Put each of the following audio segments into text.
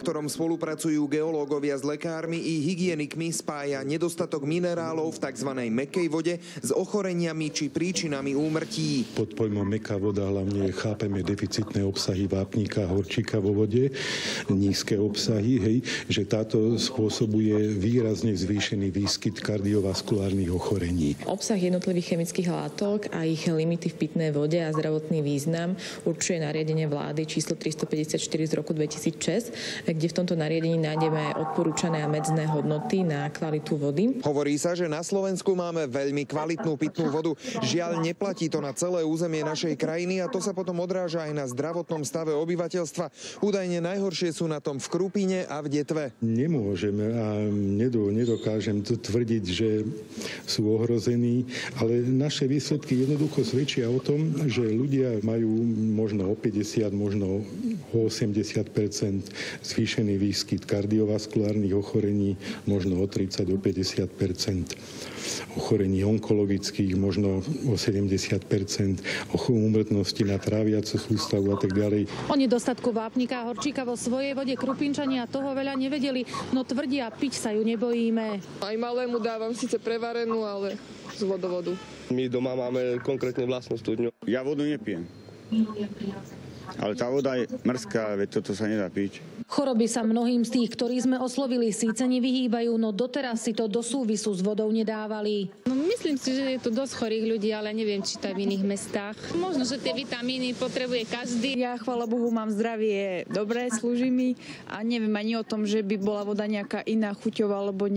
ktorom spolupracujú geológovia s lekármi i hygienikmi, spája nedostatok minerálov v tzv. Mäkkej vode s ochoreniami či príčinami úmrtí. Pod pojmom mäkká voda hlavne chápeme deficitné obsahy vápnika a horčíka vo vode, nízke obsahy, že táto spôsobuje výrazne zvýšený výskyt kardiovaskulárnych ochorení. Obsah jednotlivých chemických látok a ich limity v pitnej vode a zdravotný význam určuje nariadenie vlády číslo 354 z roku 2006, kde v tomto nariadení nájdeme odporúčané a medzné hodnoty na kvalitu vody. Hovorí sa, že na Slovensku máme veľmi kvalitnú pitnú vodu. Žiaľ, neplatí to na celé územie našej krajiny a to sa potom odráža aj na zdravotnom stave obyvateľstva. Údajne najhoršie sú na tom v Krupine a v Detve. Nemôžeme a nedokážem to tvrdiť, že sú ohrození, ale naše výsledky jednoducho svedčia o tom, že ľudia majú možno o 50, možno o 80% zvýšený výskyt kardiovaskulárnych ochorení, možno o 30 do 50% ochorení onkologických, možno o 70% úmrtnosti na tráviacu sústavu a tak ďalej. O nedostatku vápnika a horčíka vo svojej vode Krupinčania toho veľa nevedeli, no tvrdia, piť sa ju nebojíme. Aj malému dávam síce prevarenú, ale z vodovodu. My doma máme konkrétne vlastnú studňu. Ja vodu nepijem. Ale tá voda je mrzká, veď toto sa nedá piť. Choroby sa mnohým z tých, ktorí sme oslovili, síce nevyhýbajú, no doteraz si to do súvisu s vodou nedávali. No, myslím si, že je tu dosť chorých ľudí, ale neviem, či to v iných mestách. Možno, že tie vitamíny potrebuje každý. Ja, chvála Bohu, mám zdravie dobré, slúži mi a neviem ani o tom, že by bola voda nejaká iná chuťová alebo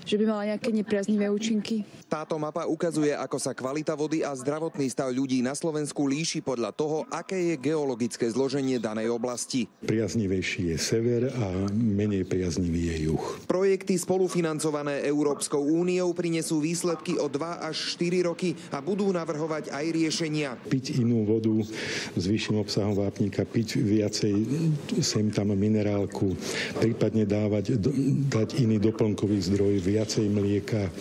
že by mala nejaké nepriaznivé účinky. Táto mapa ukazuje, ako sa kvalita vody a zdravotný stav ľudí na Slovensku líši podľa toho, aké je geologické zloženie danej oblasti. Priaznivejší je sever a menej priaznivý je juh. Projekty spolufinancované Európskou úniou prinesú výsledky o 2 až 4 roky a budú navrhovať aj riešenia. Piť inú vodu s vyšším obsahom vápnika, piť viacej sem tam minerálku, prípadne dať iný doplnkový zdroj, viacej mlieka.